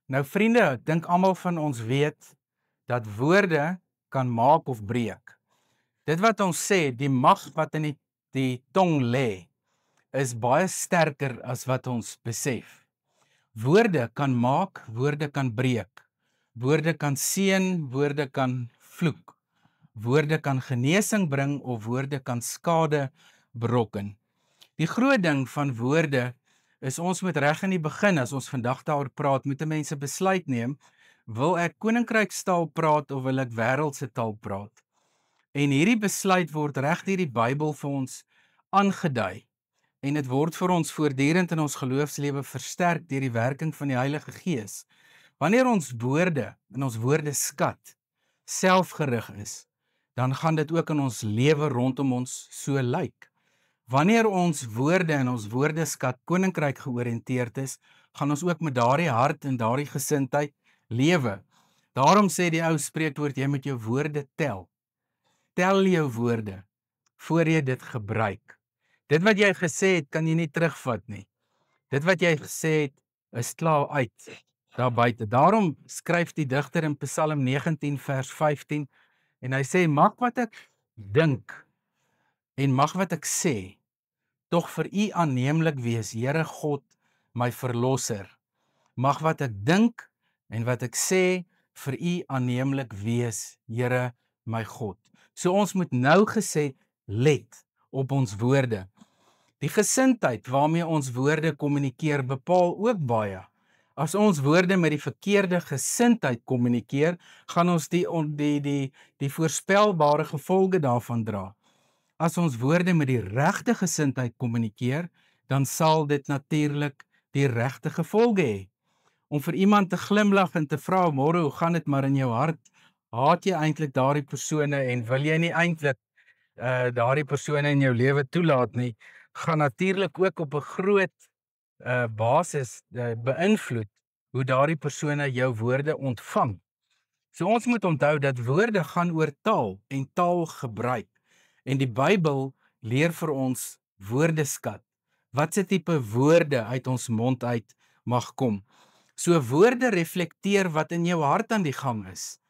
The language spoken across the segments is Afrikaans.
Nou vriende, ek dink almal van ons weet dat woorde kan maak of breek. Dit wat ons sê, die mag wat in die tong lê, is baie sterker as wat ons besef. Woorde kan maak, woorde kan breek. Woorde kan seën, woorde kan vloek. Woorde kan genesing bring of woorde kan skade berokken. Die groot ding van woorde is ons moet reg in die begin, as ons vandag daaroor praat, moet mense besluit neem, wil ek koninkrykstaal praat of wil ek wêreldse taal praat? En hierdie besluit word reg deur die Bybel vir ons aangedui. En dit word vir ons voortdurend in ons geloofslewe versterk deur die werking van die Heilige Gees. Wanneer ons woorde in ons woordeskat selfgerig is, dan gaan dit ook in ons lewe rondom ons so lyk. Wanneer ons woorde in ons woordeskat koninkryk georiënteerd is, gaan ons ook met daardie hart en daardie gesindheid lewe. Daarom sê die ou spreekwoord, jy moet jou woorde tel. Tel jou woorde voor jy dit gebruik. Dit wat jy gesê het, kan jy nie terugvat nie. Dit wat jy gesê het, is klaar uit daar buite. Daarom skryf die digter in Psalm 19 vers 15 en hy sê, mag wat ek dink en mag wat ek sê tog vir u aanneemlik wees, Here God, my verlosser. Mag wat ek dink en wat ek sê vir u aanneemlik wees, Here my God. So ons moet nou gesê let op ons woorde. Die gesindheid waarmee ons woorde kommunikeer bepaal ook baie. As ons woorde met die verkeerde gesindheid kommunikeer, gaan ons die voorspelbare gevolge daarvan dra. As ons woorde met die regte gesindheid kommunikeer, dan sal dit natuurlik die regte gevolge hê. Om vir iemand te glimlag en te vra, môre, hoe gaan dit maar in jou hart? Haat jy eintlik daardie persone en wil jy nie eintlik daardie persone in jou lewe toelaat nie, gaan natuurlik ook op 'n groot basis beïnvloed hoe daardie persone jou woorde ontvang. So ons moet onthou dat woorde gaan oor taal en taalgebruik. En die Bybel leer vir ons woordeskat. Wat se tipe woorde uit ons mond uit mag kom. So woorde reflekteer wat in jou hart aan die gang is.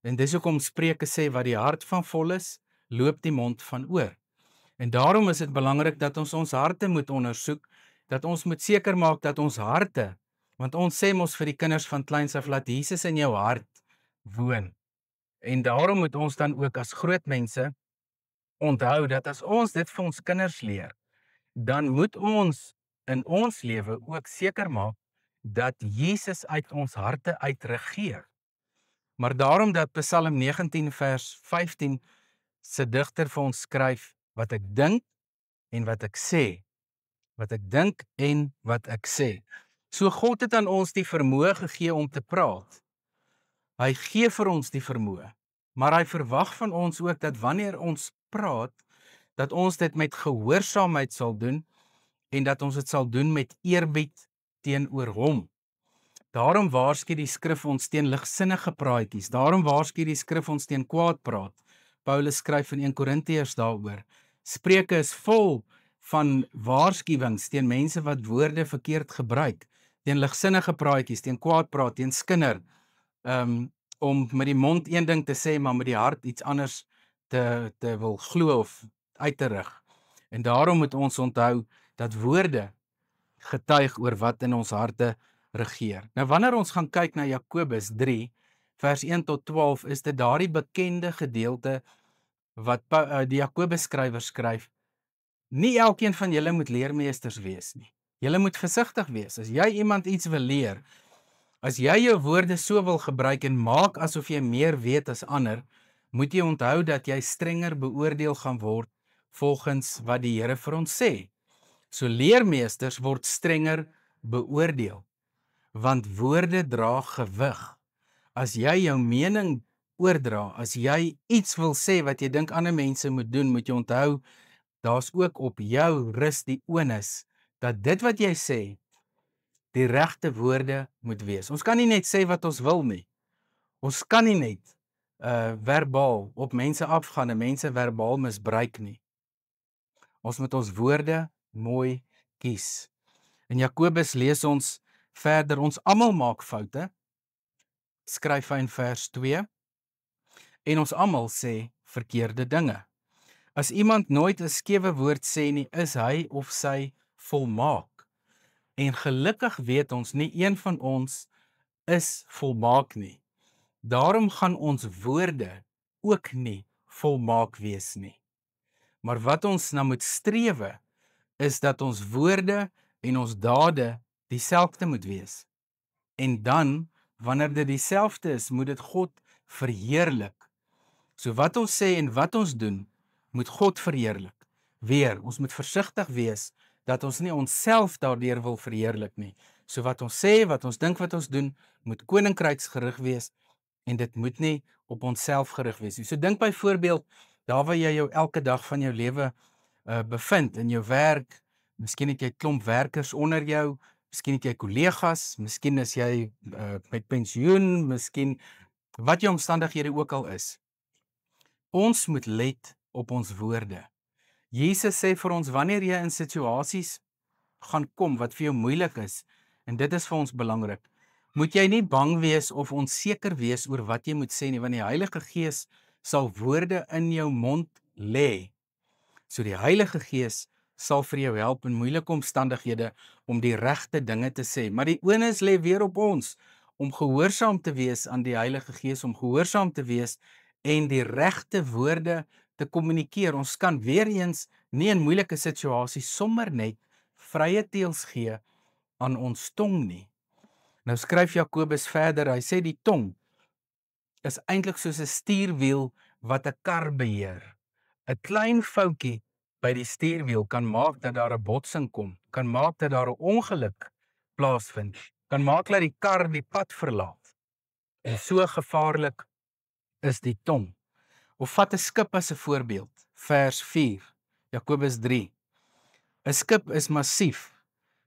En dis hoekom Spreuke sê wat die hart van vol is, loop die mond van oor. En daarom is dit belangrik dat ons harte moet ondersoek, dat ons moet seker maak dat ons harte, want ons sê mos vir die kinders van kleins af, laat Jesus in jou hart woon. En daarom moet ons dan ook as groot mense onthou dat as ons dit vir ons kinders leer, dan moet ons in ons lewe ook seker maak dat Jesus uit ons harte uitregeer. Maar daarom dat Psalm 19 vers 15 se digter vir ons skryf, wat ek dink en wat ek sê. Wat ek dink en wat ek sê. So God het aan ons die vermoë gegee om te praat. Hy gee vir ons die vermoë, maar hy verwag van ons ook dat wanneer ons praat, dat ons dit met gehoorsaamheid sal doen en dat ons dit sal doen met eerbied teenoor hom. Daarom waarsku die skrif ons teen ligsinnige praatjies. Daarom waarsku die skrif ons teen kwaad praat. Paulus skryf in 1 Korintiërs daaroor. Spreuke is vol van waarskuwings teen mense wat woorde verkeerd gebruik, teen ligsinnige praatjies, teen kwaad praat, teen skinder, om met die mond een ding te sê, maar met die hart iets anders te wil glo of uit te rig. En daarom moet ons onthou dat woorde getuig oor wat in ons harte regeer. Nou wanneer ons gaan kyk na Jakobus 3 vers 1 tot 12, is dit daardie bekende gedeelte wat die Jakobus skrywer skryf. Nie elkeen van julle moet leermeesters wees nie. Julle moet versigtig wees. As jy iemand iets wil leer, as jy jou woorde so wil gebruik en maak asof jy meer weet as ander, moet jy onthou dat jy strenger beoordeel gaan word volgens wat die Here vir ons sê. So leermeesters word strenger beoordeel, want woorde dra gewig. As jy jou mening oordra, as jy iets wil sê wat jy dink ander mense moet doen, moet jy onthou, daar's ook op jou rus die onus, dat dit wat jy sê, die regte woorde moet wees. Ons kan nie net sê wat ons wil nie. Ons kan nie net verbaal op mense afgaan en mense verbaal misbruik nie. Ons moet ons woorde mooi kies. In Jakobus lees ons verder, ons almal maak foute, skryf hy in vers 2, en ons almal sê verkeerde dinge. As iemand nooit 'n skewe woord sê nie, is hy of sy volmaak. En gelukkig weet ons, nie een van ons is volmaak nie. Daarom gaan ons woorde ook nie volmaak wees nie. Maar wat ons na moet strewe, is dat ons woorde en ons dade dieselfde moet wees. En dan, wanneer dit dieselfde is, moet dit God verheerlik. So wat ons sê en wat ons doen, moet God verheerlik. Weer, ons moet versigtig wees dat ons nie onsself daardeur wil verheerlik nie. So wat ons sê, wat ons dink, wat ons doen, moet koninkryksgerig wees en dit moet nie op onsself gerig wees nie. So dink byvoorbeeld daar waar jy jou elke dag van jou lewe bevind in jou werk. Miskien het jy 'n klomp werkers onder jou, miskien het jy kollegas, miskien is jy met pensioen, miskien wat jou omstandighede ook al is. Ons moet let op ons woorde. Jesus sê vir ons, wanneer jy in situasies gaan kom wat vir jou moeilik is, en dit is vir ons belangrik, moet jy nie bang wees of onseker wees oor wat jy moet sê nie, want die Heilige Gees sal woorde in jou mond lê. So die Heilige Gees sal vir jou help in moeilike omstandighede om die regte dinge te sê. Maar die onus lê weer op ons om gehoorsaam te wees aan die Heilige Gees, om gehoorsaam te wees en die regte woorde te kommunikeer. Ons kan weer eens nie in moeilike situasies sommer net vrye teels gee aan ons tong nie. Nou skryf Jakobus verder, hy sê die tong is eintlik soos 'n stuurwiel wat 'n kar beheer. 'n Klein foutjie by die stuurwiel kan maak dat daar 'n botsing kom, kan maak dat daar 'n ongeluk plaasvind, kan maak dat die kar die pad verlaat. En so gevaarlik is die tong. Of vat 'n skip as 'n voorbeeld, vers 4, Jakobus 3. 'n Skip is massief,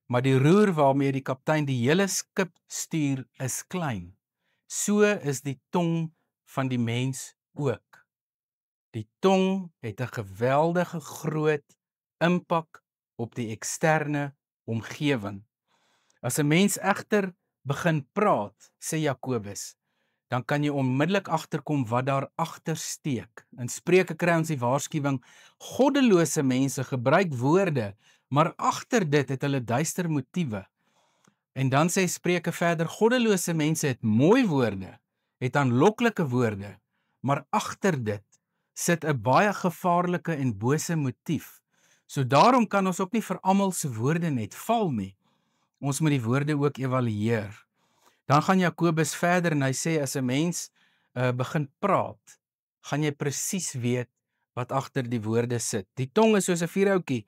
maar die roer waarmee die kaptein die hele skip stuur is klein. So is die tong van die mens ook. Die tong het 'n geweldige groot impak op die eksterne omgewing. As 'n mens egter begin praat, sê Jakobus, dan kan jy onmiddellik agterkom wat daar agter steek. In Spreuke kry ons die waarskuwing, goddelose mense gebruik woorde, maar agter dit het hulle duister motiewe. En dan sê Spreuke verder, goddelose mense het mooi woorde, het aanloklike woorde, maar agter dit sit 'n baie gevaarlike en bose motief. So daarom kan ons ook nie vir almal se woorde net val nie. Ons moet die woorde ook evalueer. Dan gaan Jakobus verder en hy sê as 'n mens begin praat, gaan jy presies weet wat agter die woorde sit. Die tong is soos 'n vuurhoutjie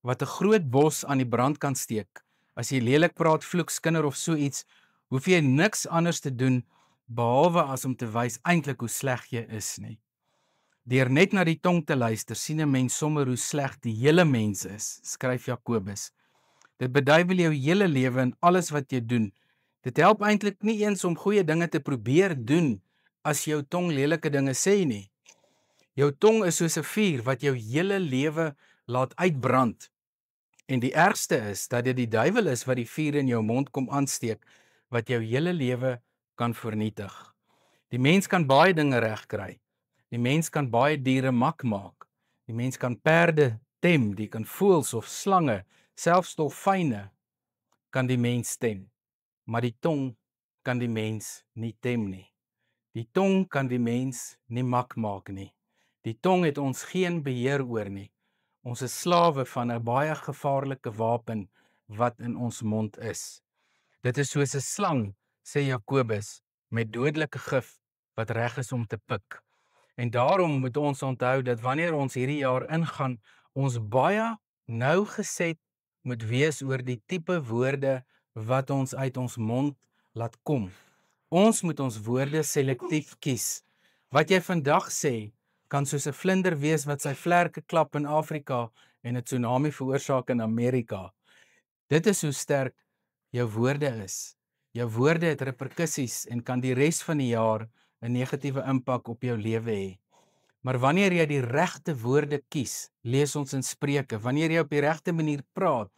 wat 'n groot bos aan die brand kan steek. As jy lelik praat, vloek, skinder of so iets, hoef jy niks anders te doen behalwe as om te wys eintlik hoe sleg jy is nie. Deur net na die tong te luister, sien 'n mens sommer hoe sleg die hele mens is, skryf Jakobus. Dit beduiwel jou hele lewe en alles wat jy doen. Dit help eintlik nie eens om goeie dinge te probeer doen as jou tong lelike dinge sê nie. Jou tong is soos 'n vuur wat jou hele lewe laat uitbrand. En die ergste is dat dit die duiwel is wat die vuur in jou mond kom aansteek, wat jou hele lewe kan vernietig. Die mens kan baie dinge regkry. Die mens kan baie diere mak maak. Die mens kan perde tem, die kan voëls of slange, selfs dolfyne kan die mens tem. Maar die tong kan die mens nie tem nie. Die tong kan die mens nie mak maak nie. Die tong het ons geen beheer oor nie. Ons is slawe van 'n baie gevaarlike wapen wat in ons mond is. Dit is soos 'n slang, sê Jakobus, met dodelike gif wat reg is om te pik. En daarom moet ons onthou dat wanneer ons hierdie jaar ingaan, ons baie nougeset moet wees oor die tipe woorde wat ons uit ons mond laat kom. Ons moet ons woorde selektief kies. Wat jy vandag sê, kan soos 'n vlinder wees wat sy vlerke klap in Afrika en 'n tsunami veroorsaak in Amerika. Dit is hoe sterk jou woorde is. Jou woorde het reperkusies en kan die res van die jaar 'n negatiewe impak op jou lewe hê. Maar wanneer jy die regte woorde kies, lees ons in Spreuke, wanneer jy op die regte manier praat,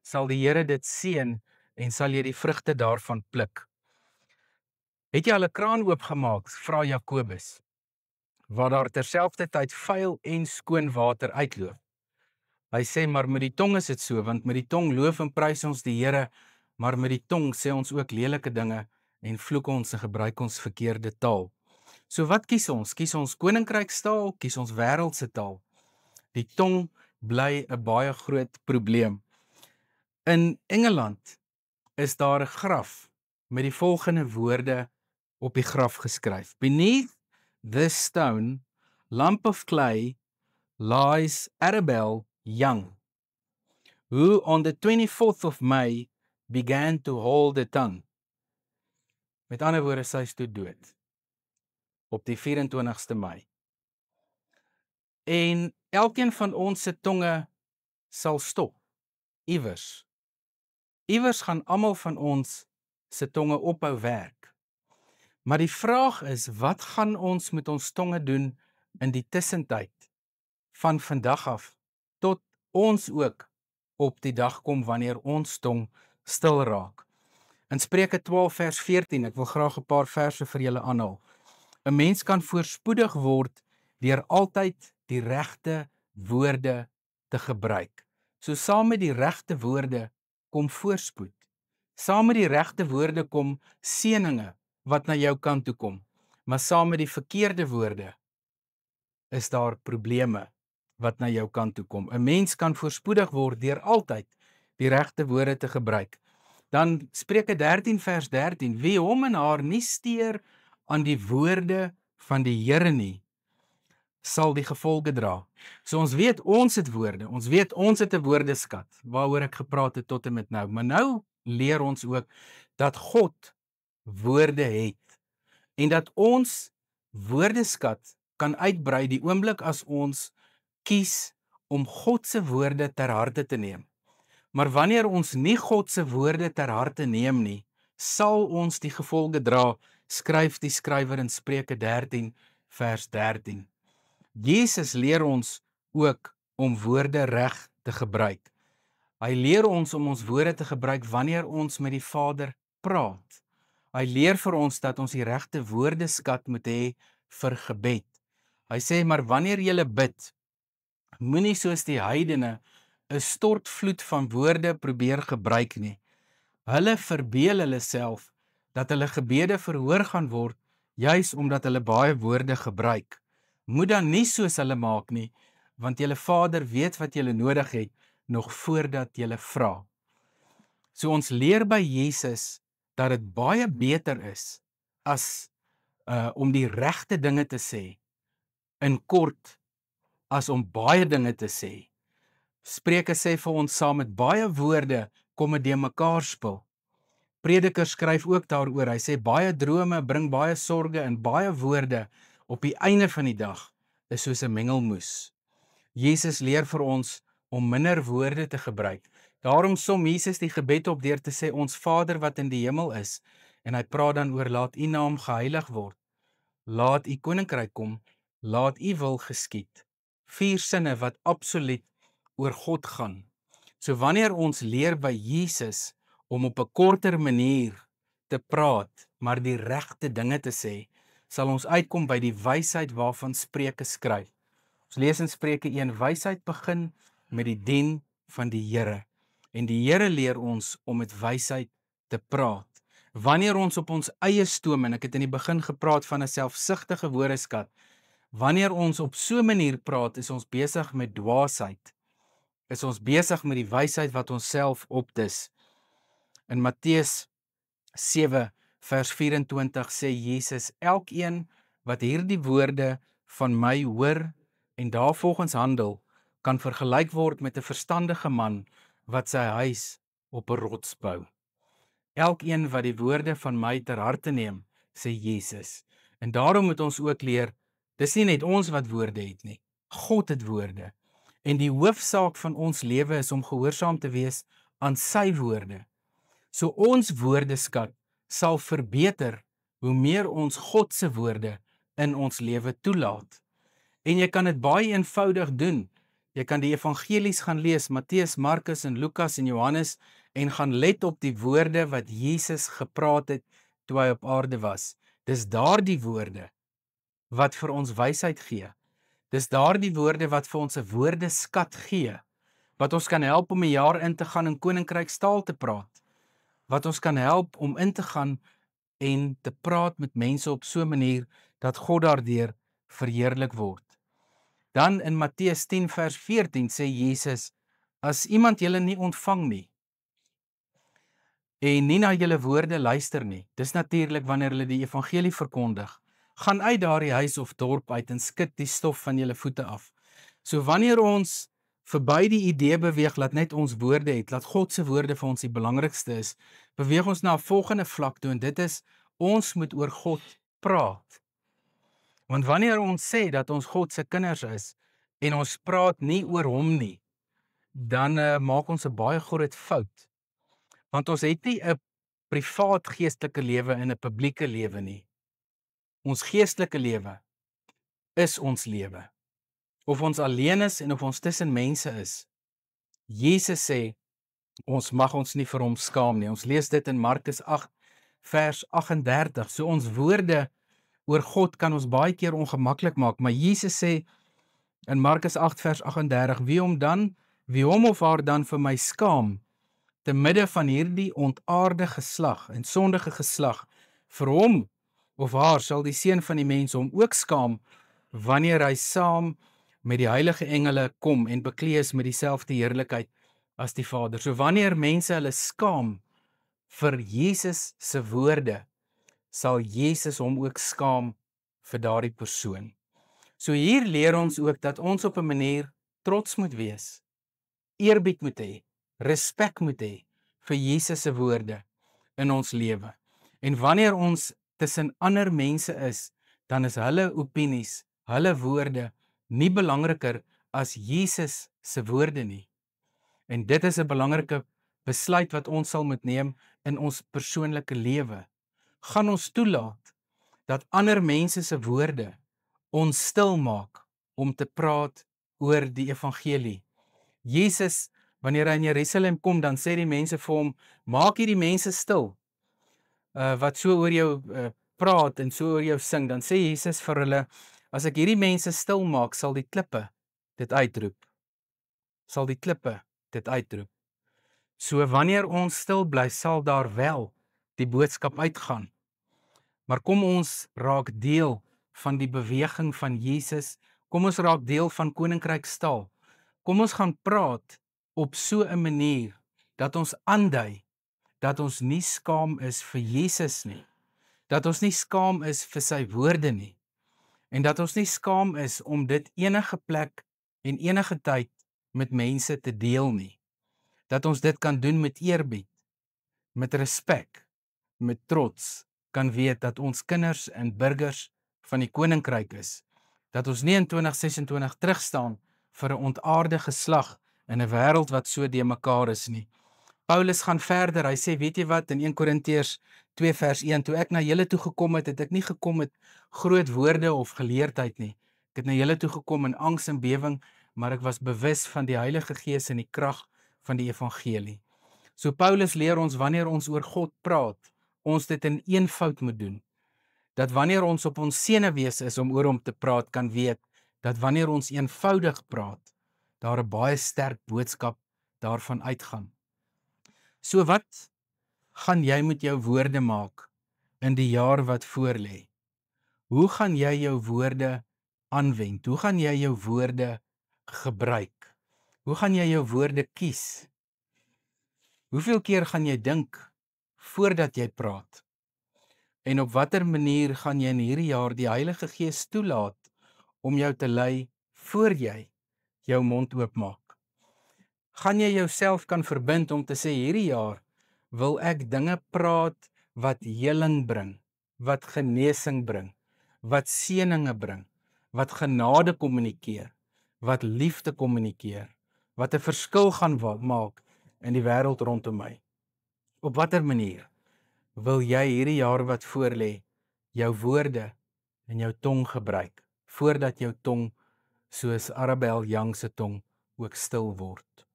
sal die Here dit seën en sal jy die vrugte daarvan pluk. Het jy al 'n kraan oopgemaak, vra Jakobus, waar daar terselfdertyd vuil en skoon water uitloop? Hy sê, maar met die tong is dit so, want met die tong loof en prys ons die Here, maar met die tong sê ons ook lelike dinge en vloek ons en gebruik ons verkeerde taal. So wat kies ons? Kies ons koninkrykstaal, kies ons wêreldse taal? Die tong bly 'n baie groot probleem. In Engeland is daar 'n graf met die volgende woorde op die graf geskryf. Beneath this stone, lump of clay, lies Arabelle Young, who on the 24th of May began to hold a tongue. Met ander woorde, sy is toe dood op die 24ste Mei. En elkeen van ons se tonge sal stop iewers. Iewers gaan almal van ons se tonge ophou werk. Maar die vraag is, wat gaan ons met ons tonge doen in die tussentyd van vandag af tot ons ook op die dag kom wanneer ons tong stil raak? In Spreuke 12 vers 14, ek wil graag 'n paar verse vir julle aanhaal. 'n Mens kan voorspoedig word deur altyd die regte woorde te gebruik. So saam met die regte woorde kom voorspoed. Saam met die regte woorde kom seëninge wat na jou kant toe kom. Maar saam met die verkeerde woorde is daar probleme wat na jou kant toe kom. 'n Mens kan voorspoedig word deur altyd die regte woorde te gebruik. Dan Spreuke 13 vers 13, wie hom en haar nie steur aan die woorde van die Here nie, sal die gevolge dra. So ons weet ons het woorde, ons weet ons het 'n woordeskat, waaroor ek gepraat het tot en met nou. Maar nou leer ons ook dat God woorde het en dat ons woordeskat kan uitbrei die oomblik as ons kies om God se woorde ter harte te neem. Maar wanneer ons nie God se woorde ter harte neem nie, sal ons die gevolge dra, skryf die skrywer in Spreuke 13 vers 13. Jesus leer ons ook om woorde reg te gebruik. Hy leer ons om ons woorde te gebruik wanneer ons met die Vader praat. Hy leer vir ons dat ons die regte woordeskat moet hê vir gebed. Hy sê, maar wanneer jy bid, moenie soos die heidene 'n stortvloed van woorde probeer gebruik nie. Hulle verbeel hulle self dat hulle gebede verhoor gaan word, juis omdat hulle baie woorde gebruik. Moet dan nie soos hulle maak nie, want julle Vader weet wat julle nodig het, nog voordat julle vra. So ons leer by Jesus dat dit baie beter is as om die regte dinge te sê in kort as om baie dinge te sê. Spreuke sê vir ons saam met baie woorde kom dit mekaar spil. Prediker skryf ook daaroor. Hy sê baie drome bring baie sorge en baie woorde op die einde van die dag is soos 'n mengelmoes. Jesus leer vir ons om minder woorde te gebruik. Daarom som Jesus die gebed op deur te sê ons Vader wat in die hemel is, en hy praat dan oor laat u naam geheilig word. Laat u koninkryk kom, laat u wil geskied. 4 sinne wat absoluut oor God gaan. So wanneer ons leer by Jesus om op 'n korter manier te praat, maar die regte dinge te sê, sal ons uitkom by die wysheid waarvan Spreuke skryf. Ons lees in Spreuke 1, wysheid begin met die dien van die Here. En die Here leer ons om met wysheid te praat. Wanneer ons op ons eie stoom, en ek het in die begin gepraat van 'n selfsugtige woordeskat, wanneer ons op so 'n manier praat, is ons besig met dwaasheid. Is ons besig met die wysheid wat ons self opdis. In Matteus 7 vers 24 sê Jesus, elkeen wat hierdie woorde van my hoor en daarvolgens handel, kan vergelyk word met 'n verstandige man wat sy huis op 'n rots bou. Elkeen wat die woorde van my ter harte neem, sê Jesus. En daarom moet ons ook leer, dis nie net ons wat woorde het nie. God het woorde. En die hoofsaak van ons lewe is om gehoorsaam te wees aan sy woorde. So ons woordeskat sal verbeter hoe meer ons God se woorde in ons lewe toelaat. En jy kan dit baie eenvoudig doen. Jy kan die evangelies gaan lees, Matteus, Markus en Lukas en Johannes, en gaan let op die woorde wat Jesus gepraat het toe hy op aarde was. Dis daardie woorde wat vir ons wysheid gee. Dis daardie woorde wat vir ons 'n woordeskat gee, wat ons kan help om 'n jaar in te gaan in koninkrykstaal te praat, wat ons kan help om in te gaan en te praat met mense op so 'n manier dat God daardeur verheerlik word. Dan in Matteus 10 vers 14 sê Jesus, as iemand julle nie ontvang nie en nie na julle woorde luister nie, dis natuurlik wanneer hulle die evangelie verkondig, gaan uit daardie huis of dorp uit en skud die stof van julle voete af. So wanneer ons verby die idee beweeg, laat net ons woorde het, laat God se woorde vir ons die belangrikste is, beweeg ons na 'n volgende vlak toe en dit is, ons moet oor God praat. Want wanneer ons sê dat ons God se kinders is en ons praat nie oor hom nie, dan maak ons 'n baie groot fout. Want ons het nie 'n privaat geestelike lewe en 'n publieke lewe nie. Ons geestelike lewe is ons lewe. Of ons alleen is en of ons tussen mense is. Jesus sê, ons mag ons nie vir hom skaam nie. Ons lees dit in Markus 8 vers 38. So ons woorde oor God kan ons baie keer ongemaklik maak, maar Jesus sê in Markus 8 vers 38, wie hom of haar dan vir my skaam, te midde van hierdie ontaarde geslag en sondige geslag, vir hom of haar sal die seun van die mens hom ook skaam, wanneer hy saam met die heilige engele kom en bekleed is met dieselfde heerlikheid as die Vader. So wanneer mense hulle skaam vir Jesus se woorde, sal Jesus hom ook skaam vir daardie persoon. So hier leer ons ook dat ons op 'n manier trots moet wees, eerbied moet hê, respek moet hê vir Jesus se woorde in ons lewe. En wanneer ons tussen ander mense is, dan is hulle opinies, hulle woorde nie belangriker as Jesus se woorde nie. En dit is 'n belangrike besluit wat ons sal moet neem in ons persoonlike lewe. Gaan ons toelaat dat ander mense se woorde ons stil maak om te praat oor die evangelie. Jesus, wanneer hy in Jerusalem kom, dan sê die mense vir hom, maak hierdie mense stil, wat so oor jou praat en so oor jou sing. Dan sê Jesus vir hulle, as ek hierdie mense stil maak, sal die klippe dit uitroep. Sal die klippe dit uitroep. So wanneer ons stil bly, sal daar wel die boodskap uitgaan. Maar kom ons raak deel van die beweging van Jesus, kom ons raak deel van koninkrykstaal. Kom ons gaan praat op so 'n manier dat ons aandui dat ons nie skaam is vir Jesus nie, dat ons nie skaam is vir sy woorde nie, en dat ons nie skaam is om dit enige plek en enige tyd met mense te deel nie. Dat ons dit kan doen met eerbied, met respek, met trots, kan weet dat ons kinders en burgers van die koninkryk is, dat ons nie in 2026 terugstaan vir 'n ontaarde geslag in 'n wêreld wat so de mekaar is nie. Paulus gaan verder, hy sê, weet jy wat, in 1 Korintiërs 2 vers 1, toe ek na julle toe gekom het ek nie gekom met groot woorde of geleerdheid nie. Ek het na julle toe gekom in angs en bewering, maar ek was bewus van die Heilige Gees en die krag van die evangelie. So Paulus leer ons, wanneer ons oor God praat, ons dit in eenvoud moet doen. Dat wanneer ons op ons senuwees is om oor hom te praat, kan weet, dat wanneer ons eenvoudig praat, daar 'n baie sterk boodskap daarvan uitgaan. So wat gaan jy met jou woorde maak in die jaar wat voorlê? Hoe gaan jy jou woorde aanwend? Hoe gaan jy jou woorde gebruik? Hoe gaan jy jou woorde kies? Hoeveel keer gaan jy dink voordat jy praat? En op watter manier gaan jy in hierdie jaar die Heilige Gees toelaat om jou te lei voor jy jou mond oopmaak? Gaan jy jouself kan verbind om te sê, hierdie jaar wil ek dinge praat wat heling bring, wat genesing bring, wat seëninge bring, wat genade kommunikeer, wat liefde kommunikeer, wat 'n verskil gaan maak in die wêreld rondom my. Op watter manier wil jy hierdie jaar wat voorlê jou woorde en jou tong gebruik, voordat jou tong soos Arabel Jang se tong ook stil word?